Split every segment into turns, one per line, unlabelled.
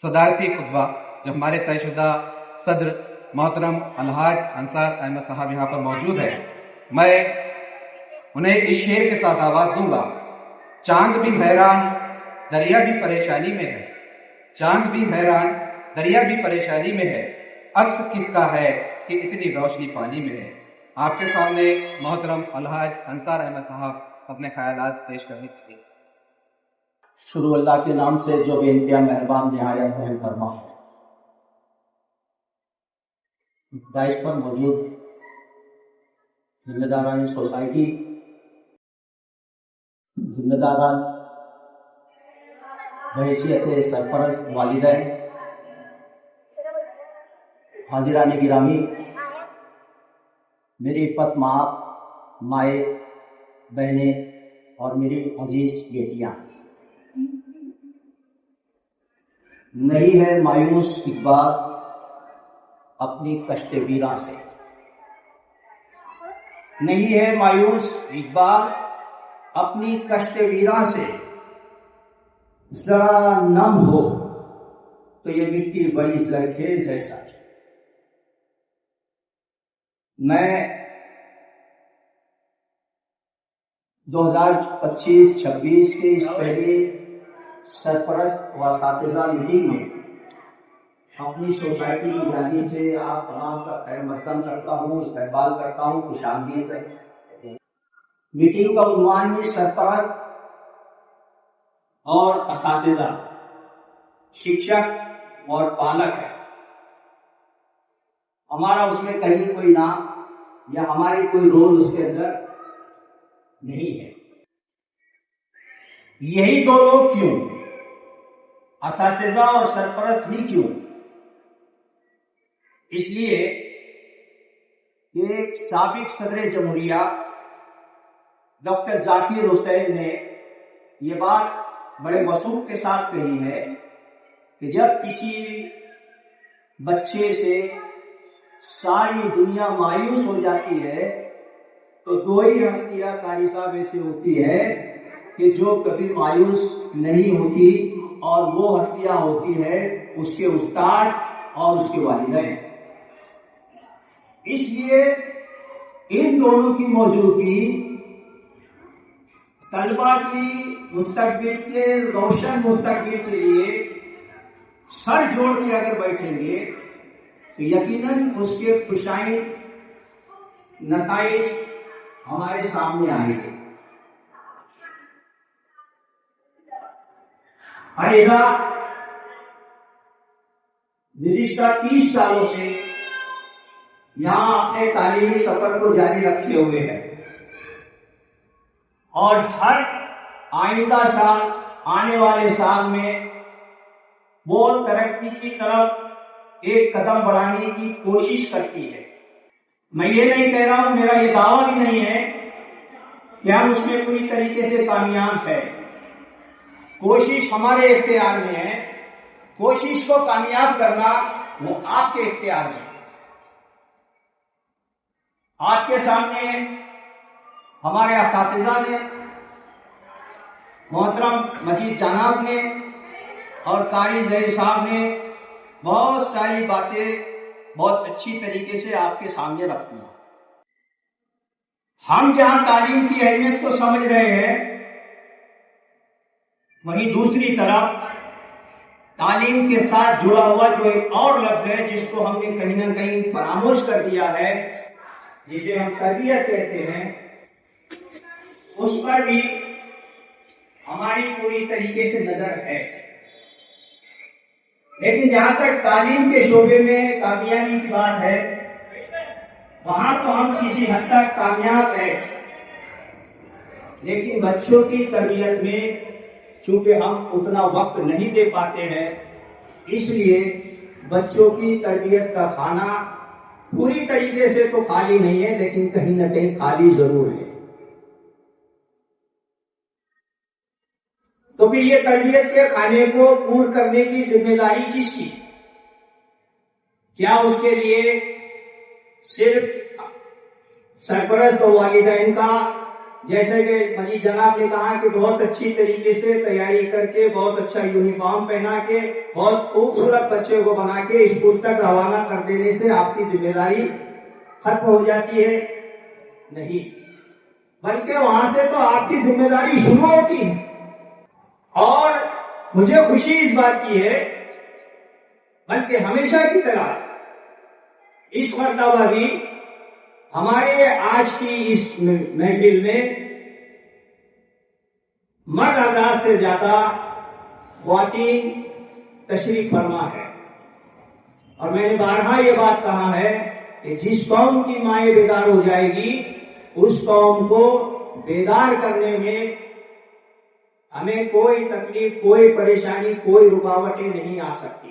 صدارتی خطبہ جو ہمارے طے شدہ صدر محترم الحاج انصار احمد صاحب یہاں پر موجود ہے، میں انہیں اس شعر کے ساتھ آواز دوں گا۔ چاند بھی حیران دریا بھی پریشانی میں ہے، چاند بھی حیران دریا بھی پریشانی میں ہے، عکس کس کا ہے کہ اتنی روشنی پانی میں ہے۔ آپ کے سامنے محترم الحاج انصار احمد صاحب اپنے خیالات پیش کرنے کے لیے۔
شروع اللہ کے نام سے جو بے انتہا مہربان نہایت رحم فرما ہے۔ دائش پر موجود ذمہ داران سوسائٹی، ذمہ داران بحیثیت سرپرست والدین، حاضران گرامی، میری عفت ماں، مائیں، بہنیں اور میری عزیز بیٹیاں، نہیں ہے مایوس اقبال اپنی کشت ویراں سے، نہیں ہے مایوس اقبال اپنی کشت ویراں سے، ذرا نم ہو تو یہ مٹی بڑی زرخیز ہے سچ۔ میں 2025-26 کی اس پہلی سرپرست و اساتذہ میٹنگ میں اپنی سوسائٹی کی جانب سے آپ تمام کا خیر مقدم کرتا ہوں، استقبال کرتا ہوں، خوش آمدید ہے۔ میٹنگ کا عنوان بھی سرپرست اور اساتذہ، شکشک اور پالک ہے۔ ہمارا اس میں کہیں کوئی نام یا ہماری کوئی رول اس کے اندر نہیں ہے۔ یہی دو لوگ کیوں؟ اساتذہ اور سرپرست ہی کیوں؟ اس لیے کہ ایک سابق صدر جمہوریہ ڈاکٹر ذاکر حسین نے یہ بات بڑے وثوق کے ساتھ کہی ہے کہ جب کسی بچے سے ساری دنیا مایوس ہو جاتی ہے تو دو ہی ہستیاں قاری صاحب ایسے ہوتی ہے کہ جو کبھی مایوس نہیں ہوتی، اور وہ ہستیاں ہوتی ہے اس کے استاد اور اس کے والدین۔ اس لیے ان دونوں کی موجودگی طلبا کی مستقبل کے روشن مستقبل کے لیے سر جوڑ کے اگر بیٹھیں گے تو یقیناً اس کے خوشائن نتائج ہمارے سامنے آئیں گے۔ عائدہ گزشتہ 30 سالوں سے یہاں اپنے تعلیمی سفر کو جاری رکھے ہوئے ہے، اور ہر آئندہ سال، آنے والے سال میں وہ ترقی کی طرف ایک قدم بڑھانے کی کوشش کرتی ہے۔ میں یہ نہیں کہہ رہا ہوں، میرا یہ دعویٰ بھی نہیں ہے کہ ہم اس میں پوری طریقے سے کامیاب ہے۔ کوشش ہمارے اختیار میں ہے، کوشش کو کامیاب کرنا وہ آپ کے اختیار میں ہے۔ آپ کے سامنے ہمارے اساتذہ نے، محترم مجید جناب نے اور قاری ظہیر صاحب نے بہت ساری باتیں بہت اچھی طریقے سے آپ کے سامنے رکھی ہیں۔ ہم جہاں تعلیم کی اہمیت کو سمجھ رہے ہیں، وہیں دوسری طرف تعلیم کے ساتھ جڑا ہوا جو ایک اور لفظ ہے جس کو ہم نے کہیں نہ کہیں فراموش کر دیا ہے، جسے ہم تربیت کہتے ہیں، اس پر بھی ہماری پوری طریقے سے نظر ہے۔ لیکن جہاں تک تعلیم کے شعبے میں کامیابی کی بات ہے، وہاں تو ہم کسی حد تک کامیاب ہیں، لیکن بچوں کی تربیت میں چونکہ ہم اتنا وقت نہیں دے پاتے ہیں، اس لیے بچوں کی تربیت کا کھانا پوری طریقے سے تو خالی نہیں ہے، لیکن کہیں نہ کہیں خالی ضرور ہے۔ تو پھر یہ تربیت کے کھانے کو پور کرنے کی ذمہ داری کس کی؟ کیا اس کے لیے صرف سرپرست و والدین کا جیسے کہ مجید جناب نے کہا کہ بہت اچھی طریقے سے تیاری کر کے بہت اچھا یونیفارم پہنا کے بہت خوبصورت بچے کو بنا کے اسکول تک روانہ کر دینے سے آپ کی ذمہ داری ختم ہو جاتی ہے، نہیں، بلکہ وہاں سے تو آپ کی ذمہ داری شروع ہوتی ہے۔ اور مجھے خوشی اس بات کی ہے، بلکہ ہمیشہ کی طرح اس مرتبہ بھی ہمارے آج کی اس محفل میں مرد حضرات سے زیادہ خواتین تشریف فرما ہے، اور میں نے بارہا یہ بات کہا ہے کہ جس قوم کی مائیں بیدار ہو جائے گی اس قوم کو بیدار کرنے میں ہمیں کوئی تکلیف، کوئی پریشانی، کوئی رکاوٹیں نہیں آ سکتی۔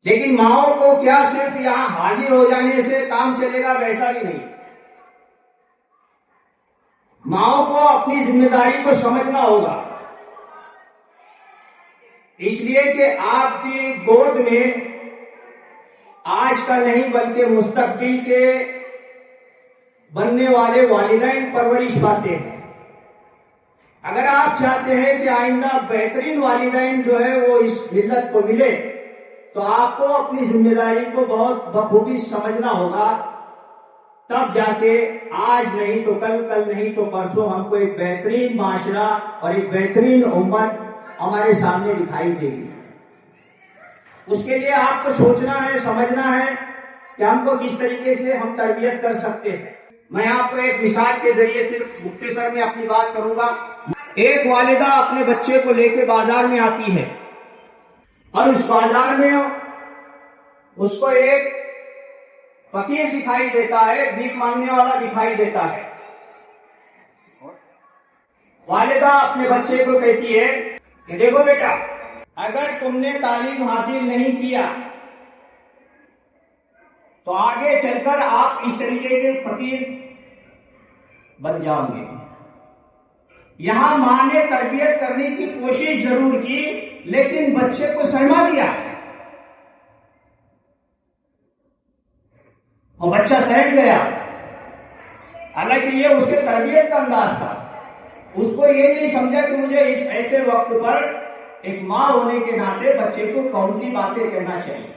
لیکن ماؤں کو کیا صرف یہاں حاضر ہو جانے سے کام چلے گا؟ ویسا بھی نہیں، ماؤں کو اپنی ذمہ داری کو سمجھنا ہوگا، اس لیے کہ آپ کی گود میں آج کا نہیں بلکہ مستقبل کے بننے والے والدین پرورش پاتے ہیں۔ اگر آپ چاہتے ہیں کہ آئندہ بہترین والدین جو ہے وہ اس ملت کو ملے تو آپ کو اپنی ذمہ داری کو بہت بخوبی سمجھنا ہوگا، تب جا کے آج نہیں تو کل، کل نہیں تو پرسوں ہم کو ایک بہترین معاشرہ اور ایک بہترین امت ہمارے سامنے دکھائی دے گی۔ اس کے لیے آپ کو سوچنا ہے، سمجھنا ہے کہ ہم کو کس طریقے سے ہم تربیت کر سکتے ہیں۔ میں آپ کو ایک مثال کے ذریعے صرف مختصر میں اپنی بات کروں گا۔ ایک والدہ اپنے بچے کو لے کے بازار میں آتی ہے، اور اس بازار میں اس کو ایک فقیر دکھائی دیتا ہے، بھیک مانگنے والا دکھائی دیتا ہے۔ والدہ اپنے بچے کو کہتی ہے کہ دیکھو بیٹا، اگر تم نے تعلیم حاصل نہیں کیا تو آگے چل کر آپ اس طریقے کے فقیر بن جاؤ گے۔ یہاں ماں نے تربیت کرنے کی کوشش ضرور کی، لیکن بچے کو سہما دیا، اور بچہ سہم گیا۔ حالانکہ یہ اس کے تربیت کا انداز تھا، اس کو یہ نہیں سمجھا کہ مجھے اس ایسے وقت پر ایک ماں ہونے کے ناطے بچے کو کون سی باتیں کہنا چاہیے۔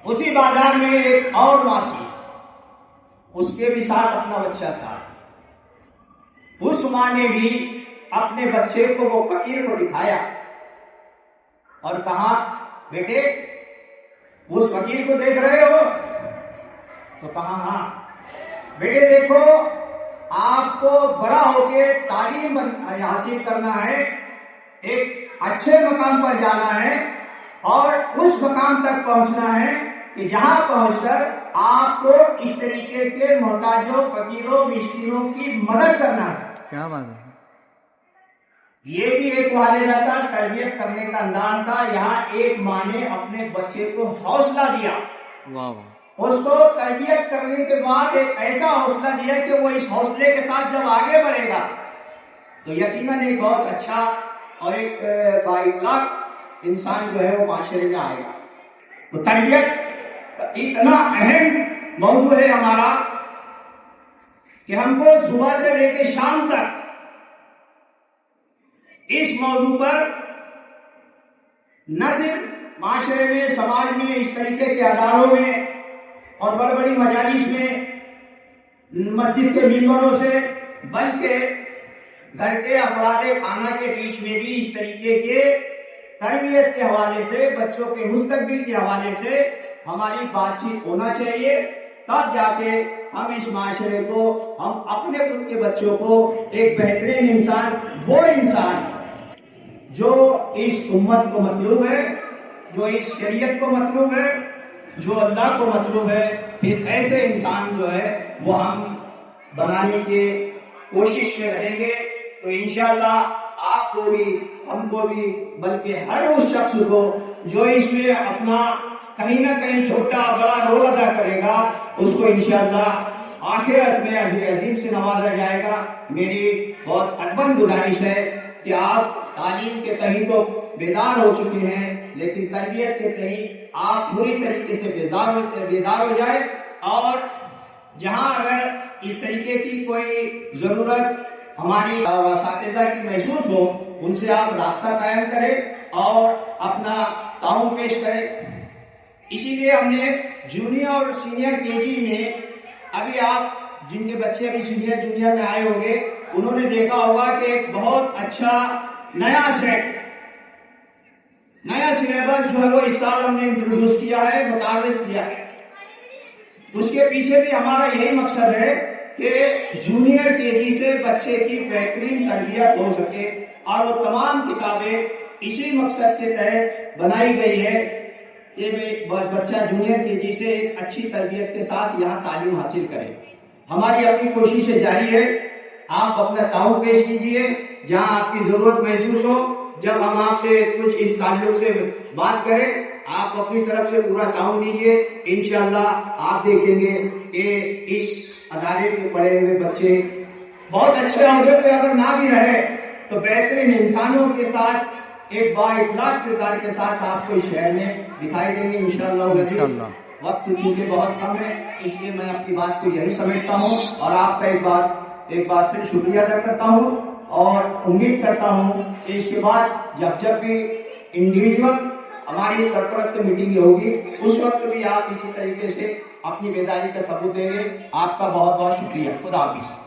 اسی بازار میں ایک اور ماں تھی، اس کے بھی ساتھ اپنا بچہ تھا۔ اس ماں نے بھی اپنے بچے کو وہ فقیر کو دکھایا اور کہا، بیٹے اس فقیر کو دیکھ رہے ہو؟ تو کہا ہاں۔ بیٹے دیکھو، آپ کو بڑا ہو کے تعلیم حاصل کرنا ہے، ایک اچھے مقام پر جانا ہے، اور اس مقام تک پہنچنا ہے کہ جہاں پہنچ کر آپ کو اس طریقے کے محتاجوں، فقیروں، مسکینوں کی مدد کرنا ہے۔
کیا بات ہے؟
یہ بھی ایک والدہ کا تربیت کرنے کا انداز تھا۔ یہاں ایک ماں نے اپنے بچے کو حوصلہ دیا،
واہ واہ،
اس کو تربیت کرنے کے بعد ایک ایسا حوصلہ دیا کہ وہ اس حوصلے کے ساتھ جب آگے بڑھے گا تو یقیناً ایک بہت اچھا اور ایک بااخلاق انسان جو ہے وہ معاشرے میں آئے گا۔ تو تربیت اتنا اہم موضوع ہے ہمارا کہ ہم کو صبح سے لے کے شام تک اس موضوع پر نہ صرف معاشرے میں، سماج میں، اس طریقے کے اداروں میں اور بڑی بڑی مجالس میں، مسجد کے ممبروں سے، بلکہ گھر کے افراد خانہ کے بیچ میں بھی اس طریقے کے تربیت کے حوالے سے، بچوں کے مستقبل کے حوالے سے ہماری بات چیت ہونا چاہیے۔ تب جا کے ہم اس معاشرے کو، ہم اپنے خود کے بچوں کو ایک بہترین انسان، وہ انسان جو اس امت کو مطلوب ہے، جو اس شریعت کو مطلوب ہے، جو اللہ کو مطلوب ہے، پھر ایسے انسان جو ہے وہ ہم بنانے کی کوشش میں رہیں گے۔ تو انشاءاللہ آپ کو بھی، ہم کو بھی، بلکہ ہر اس شخص کو جو اس میں اپنا کہیں نہ کہیں چھوٹا بڑا رول ادا کرے گا، اس کو انشاءاللہ آخرت میں اجر عظیم سے نوازا جائے گا۔ میری بہت ادبن گزارش ہے کہ آپ تعلیم کے تئیں تو بیدار ہو چکے ہیں، لیکن تربیت کے تئیں آپ پوری طریقے سے بیدار ہو جائے، اور جہاں اگر اس طریقے کی کوئی ضرورت ہماری اساتذہ کی محسوس ہو، ان سے آپ رابطہ قائم کریں اور اپنا تعاون پیش کریں۔ اسی لیے ہم نے جونیئر اور سینئر کے جی میں، ابھی آپ جن کے بچے ابھی سینئر جونیئر میں آئے ہوں گے، انہوں نے دیکھا ہوگا کہ ایک بہت اچھا نیا سلیبس جو ہے وہ اس سال ہم نے انٹروڈیوس کیا ہے، متعارف کیا ہے۔ اس کے پیچھے بھی ہمارا یہی مقصد ہے کہ جونیئر کے جی سے بچے کی بہترین تربیت ہو سکے، اور وہ تمام کتابیں اسی مقصد کے تحت بنائی گئی ہے کہ بچہ جونیئر کے جی سے ایک اچھی تربیت کے ساتھ یہاں تعلیم حاصل کرے۔ ہماری اپنی کوششیں جاری ہے، آپ اپنا تعاون پیش کیجئے جہاں آپ کی ضرورت محسوس ہو۔ جب ہم آپ سے کچھ اس تعلق سے بات کریں، آپ اپنی طرف سے پورا تعاون دیجئے، انشاءاللہ آپ دیکھیں گے کہ اس ادارے میں پڑھے ہوئے بچے بہت اچھے عہدے پہ اگر نہ بھی رہے تو بہترین انسانوں کے ساتھ، ایک با اخلاق کردار کے ساتھ آپ کو اس شہر میں دکھائی دیں گے انشاءاللہ۔ وقت چونکہ بہت کم ہے، اس لیے میں اپنی بات کو یہی سمجھتا ہوں، اور آپ کا ایک بار پھر شکریہ ادا کرتا ہوں، اور امید کرتا ہوں کہ اس کے بعد جب بھی انڈیویجول ہماری سرپرست میٹنگ ہوگی، اس وقت بھی آپ اسی طریقے سے اپنی بیداری کا ثبوت دیں گے۔ آپ کا بہت بہت شکریہ۔ خدا حافظ۔